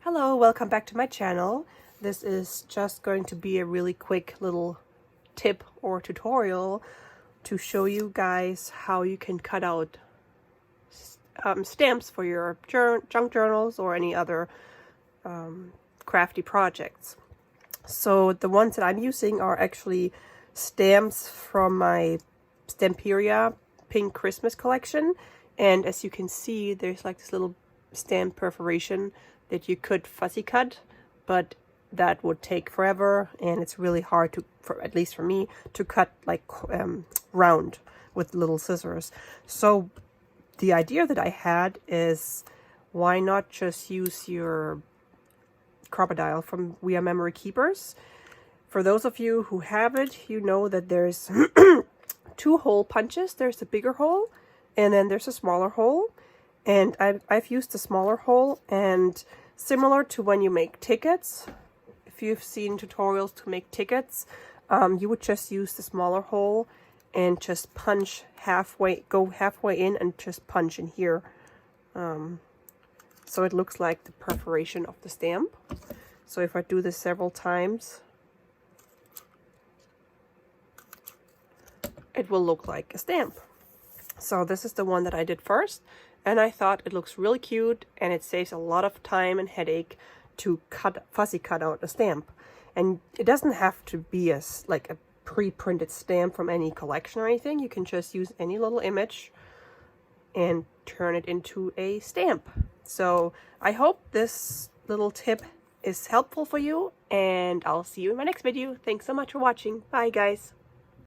Hello, welcome back to my channel. This is just going to be a really quick little tip or tutorial to show you guys how you can cut out stamps for your junk journals or any other crafty projects. So the ones that I'm using are actually stamps from my Stamperia Pink Christmas collection, and as you can see there's like this little stamp perforation that you could fussy cut, but that would take forever and it's really hard to, at least for me, to cut like round with little scissors. So the idea that I had is, why not just use your Crop-a-dile from We Are Memory Keepers? For those of you who have it, you know that there's two hole punches. There's the bigger hole and then there's a smaller hole. And I've used the smaller hole, and similar to when you make tickets, if you've seen tutorials to make tickets, you would just use the smaller hole and just punch halfway, go halfway in and just punch in here. So it looks like the perforation of the stamp. So if I do this several times, it will look like a stamp. So this is the one that I did first, and I thought it looks really cute and it saves a lot of time and headache to fussy cut out a stamp. And it doesn't have to be like a pre-printed stamp from any collection or anything. You can just use any little image and turn it into a stamp. So I hope this little tip is helpful for you, and I'll see you in my next video. Thanks so much for watching. Bye guys.